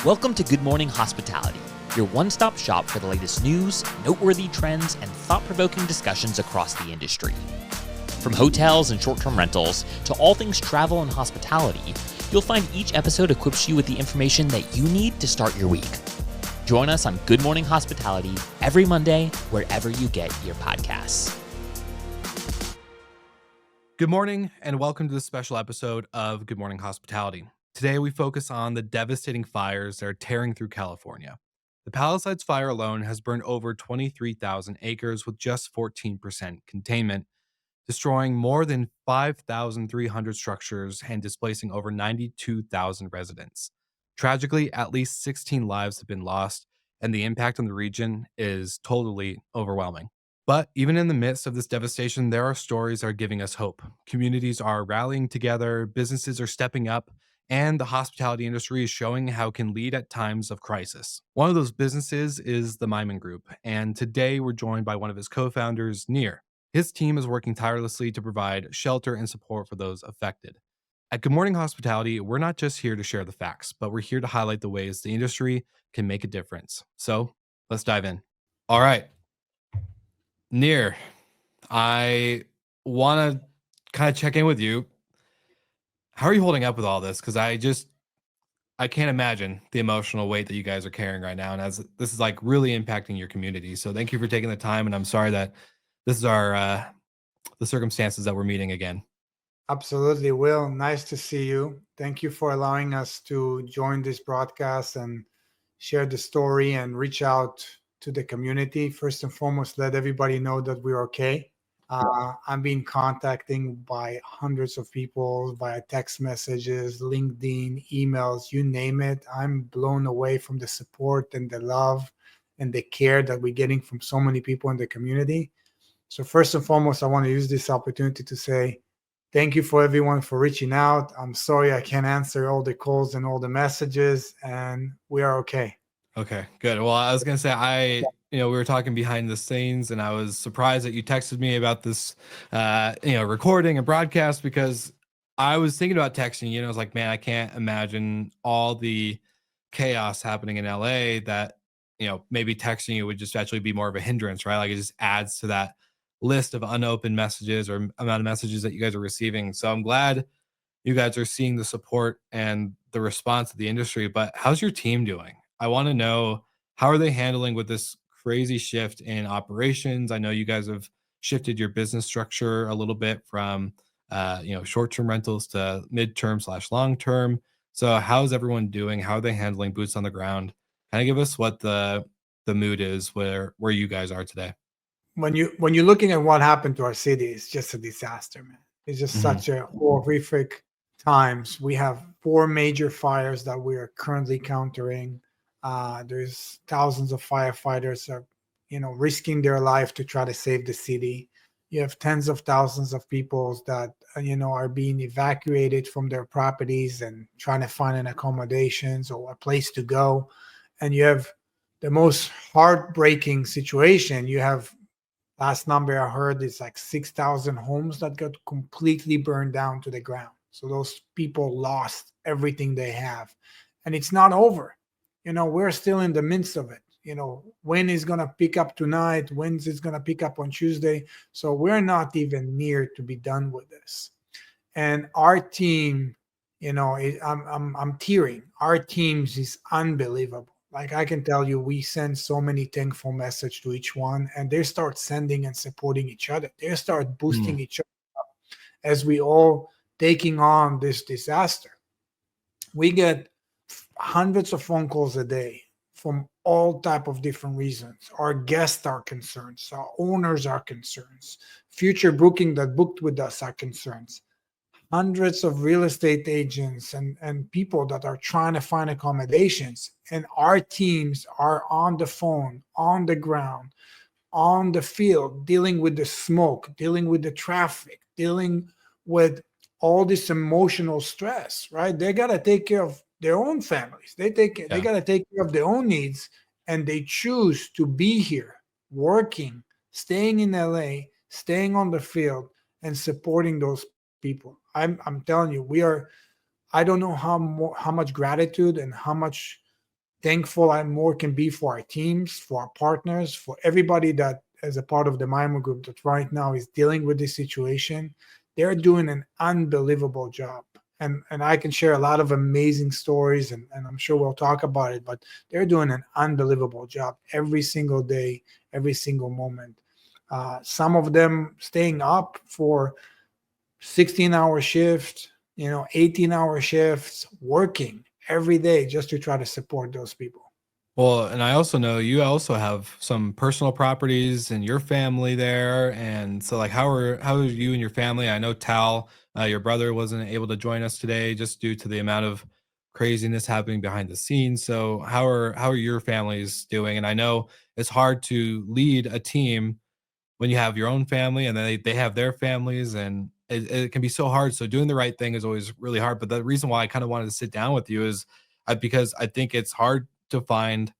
Welcome to Good Morning Hospitality, your one-stop shop for the latest news, noteworthy trends, and thought-provoking discussions across the industry. From hotels and short-term rentals to all things travel and hospitality, you'll find each episode equips you with the information that you need to start your week. Join us on Good Morning Hospitality every Monday, wherever you get your podcasts. Good morning, and welcome to this special episode of Good Morning Hospitality. Today, we focus on the devastating fires that are tearing through California. The Palisades fire alone has burned over 23,000 acres with just 14% containment, destroying more than 5,300 structures and displacing over 92,000 residents. Tragically, at least 16 lives have been lost, and the impact on the region is totally overwhelming. But even in the midst of this devastation, there are stories that are giving us hope. Communities are rallying together, businesses are stepping up, and the hospitality industry is showing how it can lead at times of crisis. One of those businesses is the Myman Group, and today we're joined by one of his co-founders, Nir. His team is working tirelessly to provide shelter and support for those affected. At Good Morning Hospitality, we're not just here to share the facts, but we're here to highlight the ways the industry can make a difference. So let's dive in. All right. Nir, I want to kind of check in with you. How are you holding up with all this? Because I can't imagine the emotional weight that you guys are carrying right now. And as this is like really impacting your community. So thank you for taking the time. And I'm sorry that this is our the circumstances that we're meeting again. Absolutely, Will. Nice to see you. Thank you for allowing us to join this broadcast and share the story and reach out to the community. First and foremost, let everybody know that we're okay. I'm being contacted by hundreds of people via text messages, LinkedIn, emails, you name it. I'm blown away from the support and the love and the care that we're getting from so many people in the community. So first and foremost, I want to use this opportunity to say thank you for everyone for reaching out. I'm sorry I can't answer all the calls and all the messages, and we are okay. Okay, good. Well, I was going to say, we were talking behind the scenes, and I was surprised that you texted me about this, recording and broadcast, because I was thinking about texting you, and I was like, man, I can't imagine all the chaos happening in LA that, maybe texting you would just actually be more of a hindrance, right? Like it just adds to that list of unopened messages or amount of messages that you guys are receiving. So I'm glad you guys are seeing the support and the response of the industry. But how's your team doing? I want to know, how are they handling with this crazy shift in operations? I know you guys have shifted your business structure a little bit from short-term rentals to mid-term/long-term. So how's everyone doing? How are they handling boots on the ground? Kind of give us what the mood is where you guys are today. When you're looking at what happened to our city, it's just a disaster, man. It's just such a horrific times. We have 4 major fires that we are currently countering. There's thousands of firefighters are, risking their life to try to save the city. You have tens of thousands of people that, are being evacuated from their properties and trying to find an accommodations or a place to go. And you have the most heartbreaking situation. You have, last number I heard is like 6,000 homes that got completely burned down to the ground. So those people lost everything they have. And it's not over. We're still in the midst of it. When is going to pick up tonight? When's it's going to pick up on Tuesday? So we're not even near to be done with this. And our team, I'm tearing. Our teams is unbelievable. Like I can tell you, we send so many thankful messages to each one, and they start sending and supporting each other. They start boosting each other up as we all taking on this disaster. We get hundreds of phone calls a day from all type of different reasons. Our guests are concerned. Our owners are concerned. Future booking that booked with us are concerned. Hundreds of real estate agents and people that are trying to find accommodations. And our teams are on the phone, on the ground, on the field, dealing with the smoke, dealing with the traffic, dealing with all this emotional stress, right? They got to take care of their own families. They got to take care of their own needs, and they choose to be here, working, staying in LA, staying on the field, and supporting those people. I'm telling you, I don't know how much gratitude and how much thankful and more can be for our teams, for our partners, for everybody that as a part of the Myman Group that right now is dealing with this situation. They're doing an unbelievable job. And I can share a lot of amazing stories, and I'm sure we'll talk about it, but they're doing an unbelievable job every single day, every single moment. Some of them staying up for 16-hour shift, 18-hour shifts, working every day just to try to support those people. Well, and I also know you also have some personal properties in your family there, and so like how are you and your family? I know Tal, your brother, wasn't able to join us today just due to the amount of craziness happening behind the scenes. So how are your families doing? And I know it's hard to lead a team when you have your own family and then they have their families, and it can be so hard. So doing the right thing is always really hard. But the reason why I kind of wanted to sit down with you is because I think it's hard to find,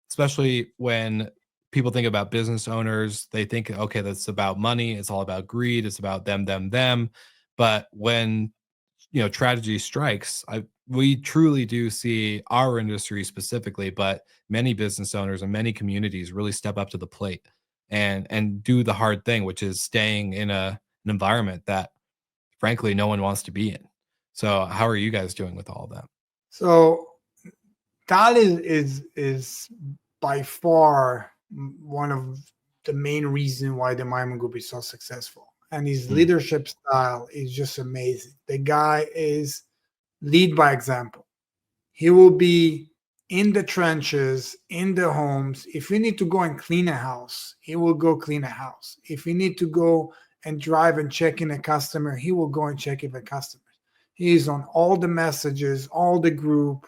especially when people think about business owners, they think, okay, that's about money. It's all about greed. It's about them, them, them. But when tragedy strikes, we truly do see our industry specifically, but many business owners and many communities really step up to the plate and do the hard thing, which is staying in an environment that frankly no one wants to be in. So how are you guys doing with all of that? So that is by far one of the main reason why the Myman Group is so successful. And his Mm, leadership style is just amazing. The guy is lead by example. He will be in the trenches, in the homes. If we need to go and clean a house, he will go clean a house. If we need to go and drive and check in a customer, he will go and check in the customers. He's on all the messages, all the group.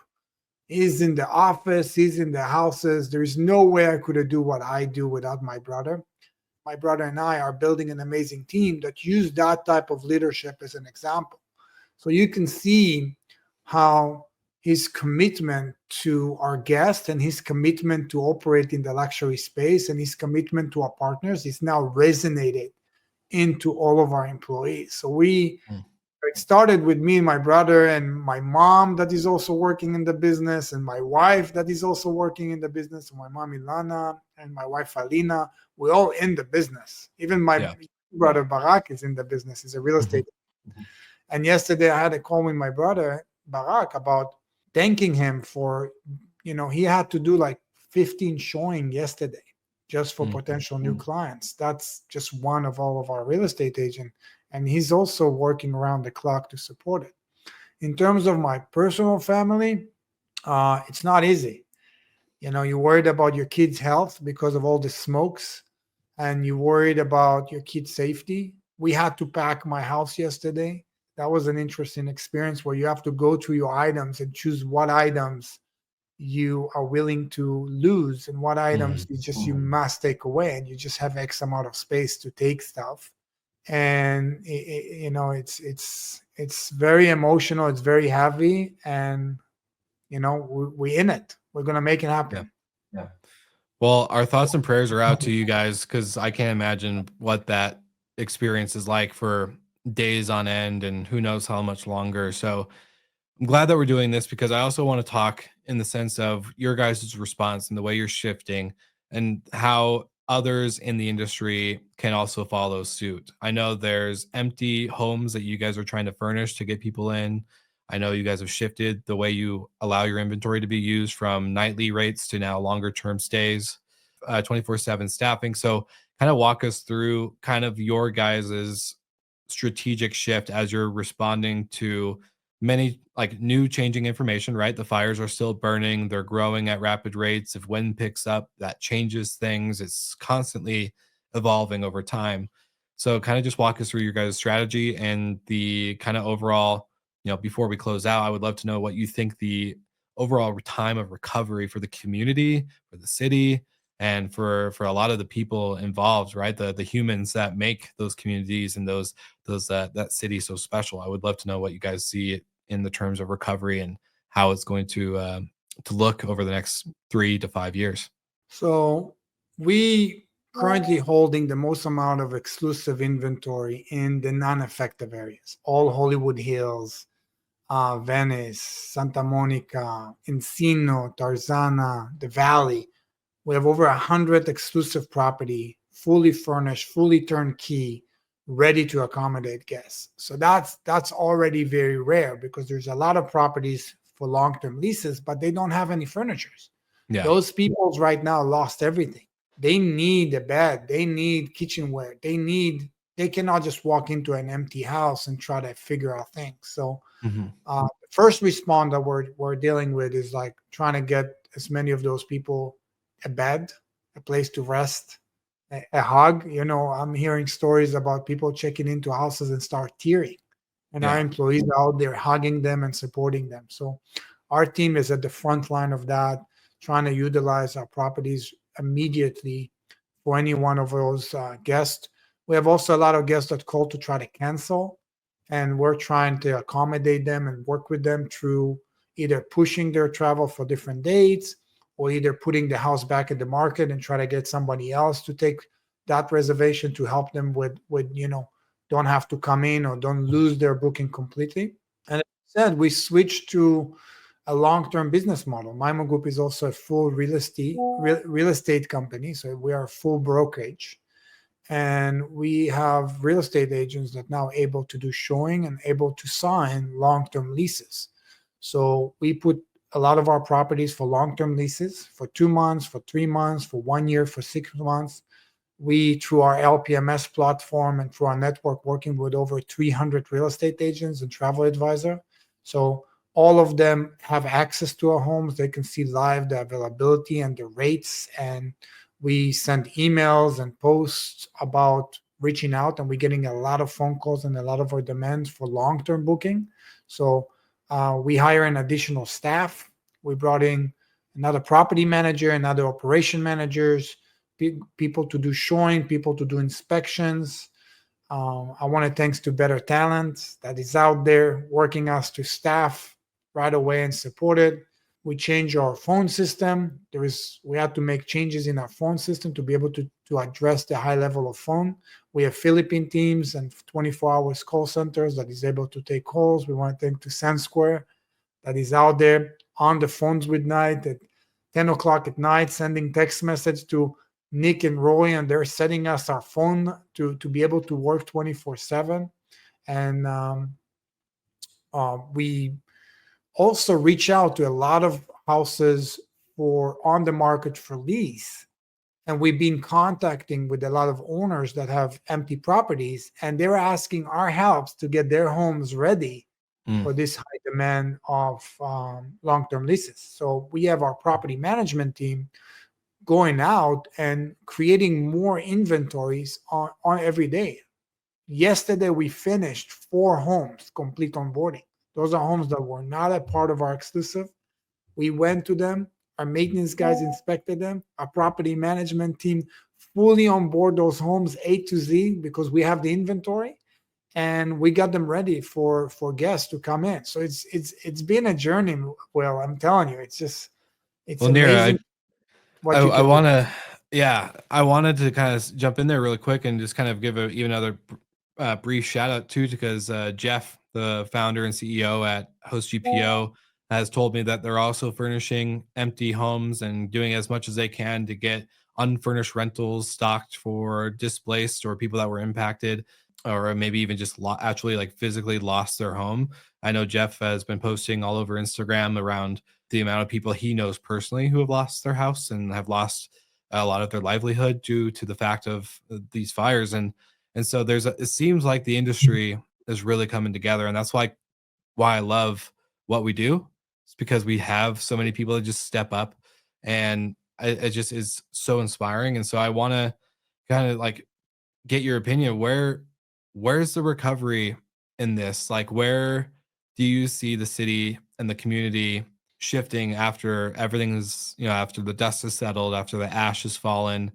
He's in the office, he's in the houses. There's no way I could do what I do without my brother. My brother and I are building an amazing team that use that type of leadership as an example. So you can see how his commitment to our guests and his commitment to operate in the luxury space and his commitment to our partners is now resonated into all of our employees. So mm, it started with me and my brother and my mom that is also working in the business and my wife that is also working in the business, and my mom Ilana and my wife Alina. We're all in the business. Even my yeah. brother Barak is in the business. He's a real Mhm, estate. And yesterday I had a call with my brother Barak about thanking him for, he had to do like 15 showing yesterday just for mm, potential new clients. That's just one of all of our real estate agent. And he's also working around the clock to support it. In terms of my personal family, it's not easy. You're worried about your kids' health because of all the smokes, and you're worried about your kids' safety. We had to pack my house yesterday. That was an interesting experience where you have to go through your items and choose what items you are willing to lose and what items mhm. you must take away, and you just have X amount of space to take stuff. And it's very emotional, it's very heavy, and we in it, we're gonna make it Yeah. happen. Well, our thoughts and prayers are out to you guys because I can't imagine what that experience is like for days on end and who knows how much longer. So I'm glad that we're doing this because I also want to talk in the sense of your guys' response and the way you're shifting and how others in the industry can also follow suit. I know there's empty homes that you guys are trying to furnish to get people in. I know you guys have shifted the way you allow your inventory to be used from nightly rates to now longer term stays, 24/7 staffing. So, kind of walk us through kind of your guys's strategic shift as you're responding to many like new changing information, right? The fires are still burning, they're growing at rapid rates. If wind picks up, that changes things. It's constantly evolving over time. So kind of just walk us through your guys' strategy and the kind of overall, before we close out, I would love to know what you think the overall time of recovery for the community, for the city, and for a lot of the people involved, right? The humans that make those communities and those that city so special. I would love to know what you guys see in the terms of recovery and how it's going to look over the next 3 to 5 years. So we currently holding the most amount of exclusive inventory in the non-effective areas, all Hollywood Hills, Venice, Santa Monica, Encino, Tarzana, the Valley. We have over 100 exclusive property, fully furnished, fully turnkey, ready to accommodate guests. So that's already very rare because there's a lot of properties for long-term leases, but they don't have any furnitures. Yeah. Those people right now lost everything. They need a bed, they need kitchenware, they cannot just walk into an empty house and try to figure out things. So Mhm. the first responder we're dealing with is like trying to get as many of those people a bed, a place to rest, a hug. You know, I'm hearing stories about people checking into houses and start tearing, and our Yeah. employees are out there hugging them and supporting them. So our team is at the front line of that, trying to utilize our properties immediately for any one of those guests. We have also a lot of guests that call to try to cancel, and we're trying to accommodate them and work with them through either pushing their travel for different dates or either putting the house back in the market and try to get somebody else to take that reservation to help them with don't have to come in or don't lose their booking completely. And as I said, we switched to a long-term business model. Maimon Group is also a full real estate company, so we are a full brokerage, and we have real estate agents that now able to do showing and able to sign long-term leases. So we put a lot of our properties for long-term leases for 2 months, for 3 months, for 1 year, for 6 months. We, through our LPMS platform and through our network, working with over 300 real estate agents and travel advisor. So all of them have access to our homes. They can see live the availability and the rates. And we send emails and posts about reaching out, and we're getting a lot of phone calls and a lot of our demands for long-term booking. So we hire an additional staff. We brought in another property manager, another operation managers, people to do showing, people to do inspections. I want to thanks to Better Talent that is out there working us to staff right away and support it. We changed our phone system. We had to make changes in our phone system to be able to address the high level of phone. We have Philippine teams and 24 hours call centers that is able to take calls. We want to thank to SandSquare that is out there on the phones with night at 10 o'clock at night, sending text message to Nick and Roy, and they're setting us our phone to be able to work 24/7. And we also reach out to a lot of houses for on the market for lease. And we've been contacting with a lot of owners that have empty properties, and they're asking our helps to get their homes ready for this high demand of long-term leases. So we have our property management team going out and creating more inventories on every day. Yesterday, we finished 4 homes complete onboarding. Those are homes that were not a part of our exclusive. We went to them. Our maintenance guys inspected them. Our property management team fully on board those homes A to Z because we have the inventory, and we got them ready for guests to come in. So it's been a journey. Well, I'm telling you, it's Well, Nira, amazing what you I can do. want to, yeah, I wanted to kind of jump in there really quick and just kind of give even another brief shout out too, because Jeff, the founder and CEO at Host GPO, has told me that they're also furnishing empty homes and doing as much as they can to get unfurnished rentals stocked for displaced or people that were impacted, or maybe even just actually like physically lost their home. I know Jeff has been posting all over Instagram around the amount of people he knows personally who have lost their house and have lost a lot of their livelihood due to the fact of these fires. And so it seems like the industry is really coming together, and that's why I love what we do. It's because we have so many people that just step up, and it just is so inspiring. And so I want to kind of like get your opinion. Where's the recovery in this? Like, where do you see the city and the community shifting after everything's, after the dust has settled, after the ash has fallen,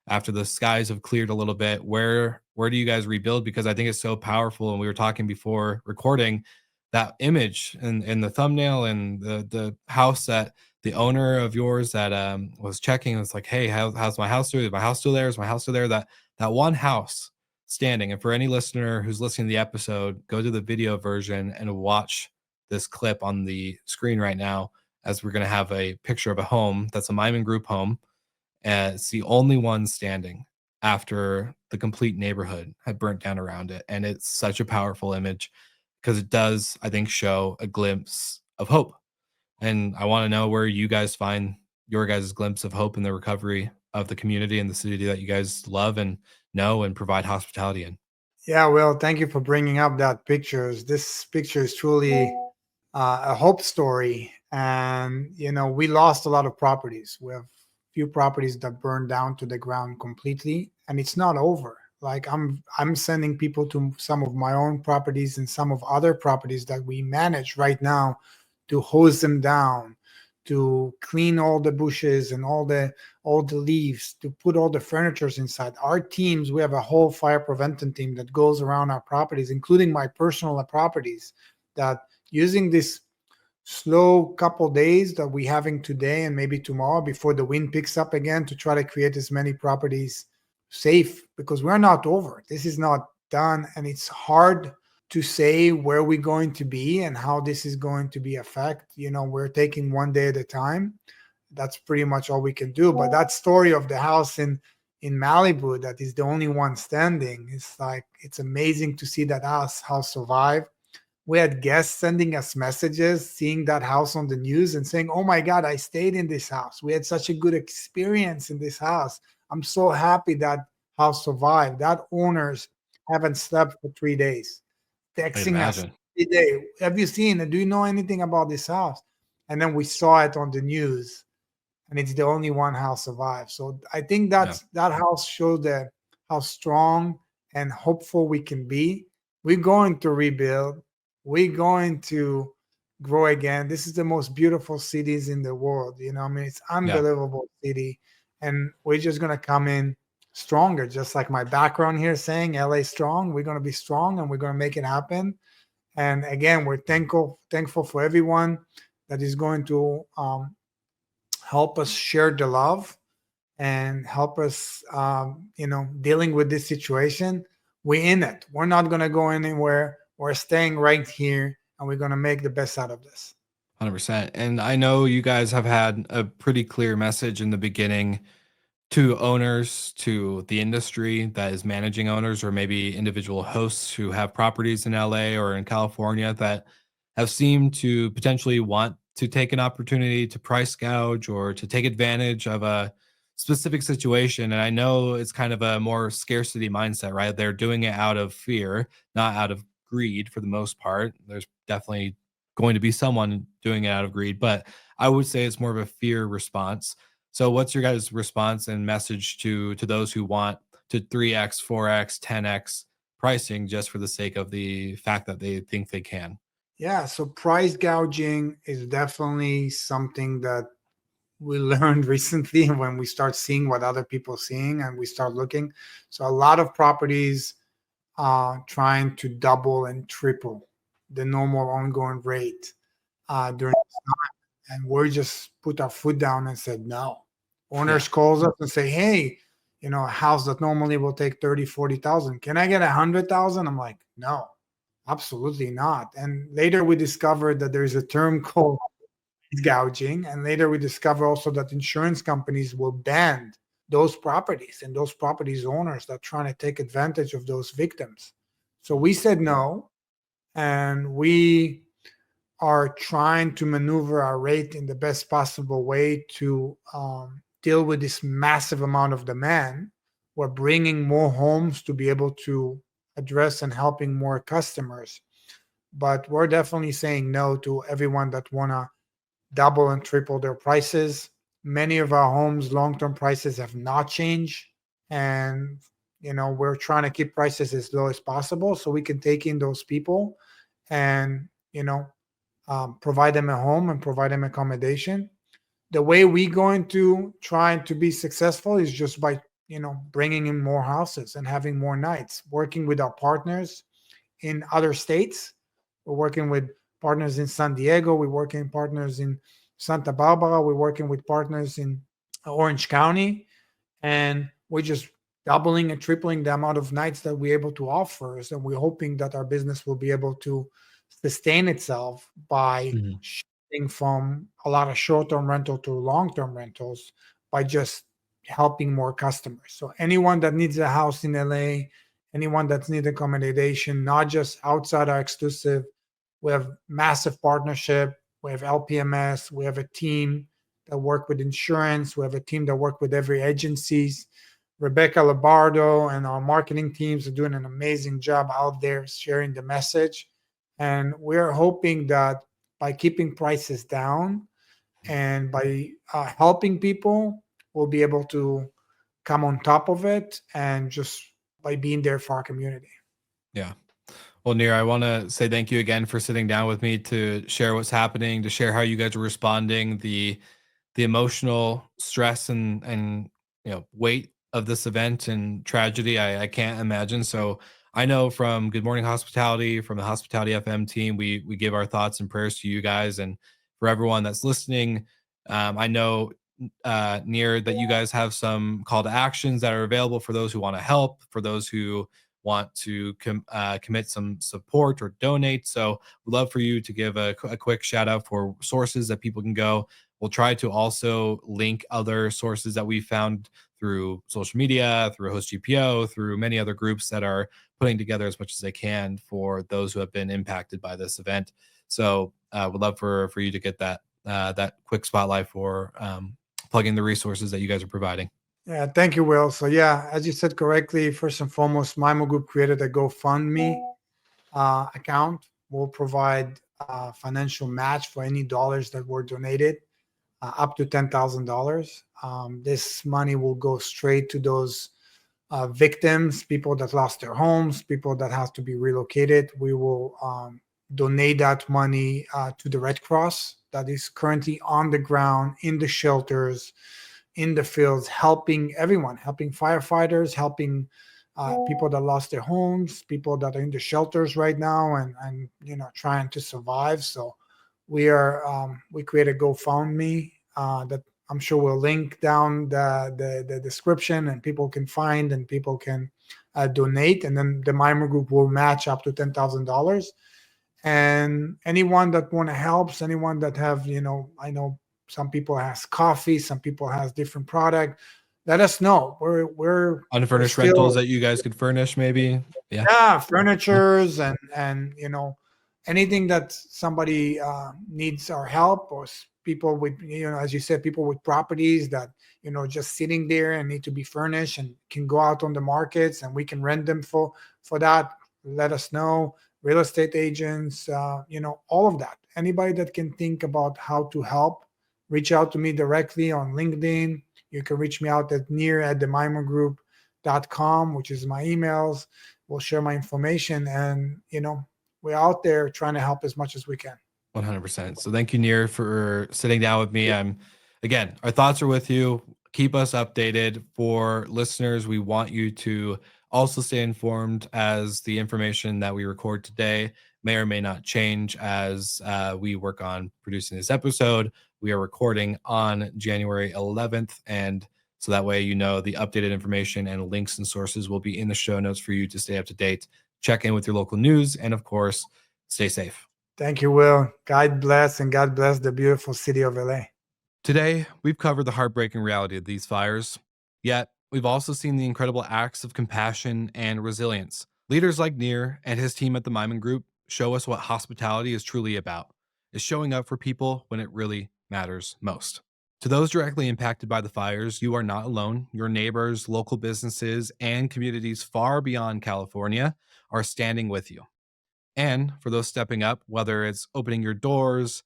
after the skies have cleared a little bit? Where do you guys rebuild? Because I think it's so powerful. And we were talking before recording, that image and the thumbnail and the house that the owner of yours that was checking, was like, hey, how's my house doing? Is my house still there? Is my house still there? That one house standing. And for any listener who's listening to the episode, go to the video version and watch this clip on the screen right now, as we're going to have a picture of a home that's a Myman Group home, and it's the only one standing after the complete neighborhood had burnt down around it. And it's such a powerful image because it does, I think, show a glimpse of hope. And I want to know where you guys find your guys' glimpse of hope in the recovery of the community and the city that you guys love and know and provide hospitality in. Yeah, well, thank you for bringing up that pictures. This picture is truly a hope story. And, we lost a lot of properties. We have few properties that burned down to the ground completely, and it's not over. Like I'm sending people to some of my own properties and some of other properties that we manage right now to hose them down, to clean all the bushes and all the leaves, to put all the furnitures inside. Our teams, we have a whole fire prevention team that goes around our properties, including my personal properties, that using this slow couple days that we having today and maybe tomorrow before the wind picks up again, to try to create as many properties safe, because we're not over. This is not done, and it's hard to say where we're going to be and how this is going to be affect. We're taking one day at a time. That's pretty much all we can do. But that story of the house in Malibu that is the only one standing, it's amazing to see that house survive. We had guests sending us messages, seeing that house on the news and saying, "Oh my God, I stayed in this house. We had such a good experience in this house. I'm so happy that house survived." That owners haven't slept for 3 days, I can texting us imagine. every day. "Have you seen it? Do you know anything about this house?" And then we saw it on the news, and it's the only one house survived. So I think Yeah. that house showed that how strong and hopeful we can be. We're going to rebuild. We're going to grow again. This is the most beautiful cities in the world. I mean, it's Yeah. unbelievable city, and we're just gonna come in stronger. Just like my background here saying, "LA strong." We're gonna be strong, and we're gonna make it happen. And again, we're thankful for everyone that is going to help us share the love and help us, dealing with this situation. We're in it. We're not going to go anywhere. We're staying right here, and we're going to make the best out of this. 100%. And I know you guys have had a pretty clear message in the beginning to owners, to the industry that is managing owners, or maybe individual hosts who have properties in LA or in California that have seemed to potentially want to take an opportunity to price gouge or to take advantage of a specific situation. And I know it's kind of a more scarcity mindset, right? They're doing it out of fear, not out of greed for the most part. There's definitely going to be someone doing it out of greed, but I would say it's more of a fear response. So what's your guys' response and message to those who want to 3x, 4x, 10x pricing just for the sake of the fact that they think they can? Yeah, so price gouging is definitely something that we learned recently when we start seeing what other people are seeing and we start looking. So a lot of properties are trying to double and triple the normal ongoing rate during this time. And we just put our foot down and said no. Yeah. Owners calls us and say, "Hey, a house that normally will take 30, 40,000. Can I get 100,000?" I'm like, "No, absolutely not." And later we discovered that there's a term called gouging. And later we discover also that insurance companies will ban those properties and those properties owners that are trying to take advantage of those victims. So we said no, and we are trying to maneuver our rate in the best possible way to deal with this massive amount of demand. We're bringing more homes to be able to address and helping more customers, but we're definitely saying no to everyone that wanna double and triple their prices. Many of our homes long-term prices have not changed, and we're trying to keep prices as low as possible so we can take in those people and provide them a home and provide them accommodation. The way we're going to try to be successful is just by bringing in more houses and having more nights, working with our partners in other states. We're working with partners in San Diego. We're working with partners in Santa Barbara. We're working with partners in Orange County. And we're just doubling and tripling the amount of nights that we're able to offer. And we're hoping that our business will be able to sustain itself by Mhm. shifting from a lot of short-term rental to long-term rentals by just helping more customers. So anyone that needs a house in LA, anyone that needs accommodation, not just outside our exclusive, we have massive partnership. We have LPMS. We have a team that work with insurance. We have a team that work with every agencies. Rebecca Labardo and our marketing teams are doing an amazing job out there sharing the message. And we're hoping that by keeping prices down and by helping people, we'll be able to come on top of it and just by being there for our community. Yeah. Well, Nir, I want to say thank you again for sitting down with me to share what's happening, to share how you guys are responding, the emotional stress and weight of this event and tragedy. I can't imagine. So I know from Good Morning Hospitality, from the Hospitality FM team, we give our thoughts and prayers to you guys and for everyone that's listening. I know near that you guys have some call to actions that are available for those who want to help, for those who want to commit some support or donate. So we'd love for you to give a quick shout out for sources that people can go. We'll try to also link other sources that we found through social media, through Host GPO, through many other groups that are putting together as much as they can for those who have been impacted by this event. So we'd love for you to get that quick spotlight for plugging the resources that you guys are providing. Yeah, thank you, Will. So yeah, as you said correctly, first and foremost, Maimon Group created a GoFundMe account. We'll provide financial match for any dollars that were donated, up to $10,000. This money will go straight to those victims, people that lost their homes, people that have to be relocated. We will donate that money to the Red Cross that is currently on the ground in the shelters, in the fields, helping everyone, helping firefighters, helping people that lost their homes, people that are in the shelters right now and trying to survive. So we create a GoFundMe that I'm sure we'll link down the description and people can find and people can donate, and then the Myman Group will match up to $10,000. And anyone that want to help, anyone that have I know some people has coffee, some people has different product. Let us know. We're Unfurnished rentals still, that you guys could furnish, maybe. Yeah. yeah, Yeah. furnitures and anything that somebody needs our help, or people with as you said, people with properties that just sitting there and need to be furnished and can go out on the markets and we can rent them for that. Let us know. Real estate agents, all of that. Anybody that can think about how to help, reach out to me directly on LinkedIn. You can reach me out at near@themimongroup.com, which is my emails. We'll share my information, and we're out there trying to help as much as we can. 100%. So thank you, Nir, for sitting down with me. Again, our thoughts are with you. Keep us updated. For listeners, we want you to also stay informed as the information that we record today may or may not change as we work on producing this episode. We are recording on January 11th. And so that way, the updated information and links and sources will be in the show notes for you to stay up to date. Check in with your local news. And of course, stay safe. Thank you, Will. God bless, and God bless the beautiful city of LA. Today, we've covered the heartbreaking reality of these fires, yet we've also seen the incredible acts of compassion and resilience. Leaders like Nir and his team at the Myman Group show us what hospitality is truly about, is showing up for people when it really matters most. To those directly impacted by the fires, you are not alone. Your neighbors, local businesses, and communities far beyond California are standing with you. And for those stepping up, whether it's opening your doors,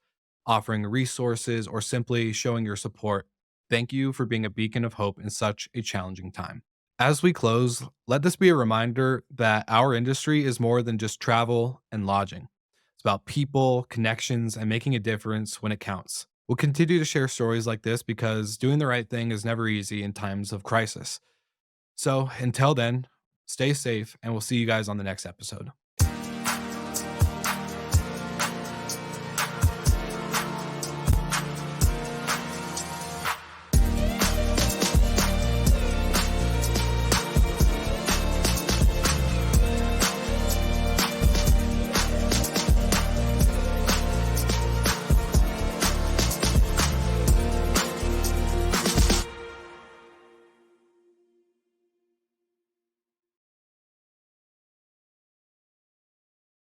offering resources, or simply showing your support, thank you for being a beacon of hope in such a challenging time. As we close, let this be a reminder that our industry is more than just travel and lodging. It's about people, connections, and making a difference when it counts. We'll continue to share stories like this because doing the right thing is never easy in times of crisis. So until then, stay safe, and we'll see you guys on the next episode.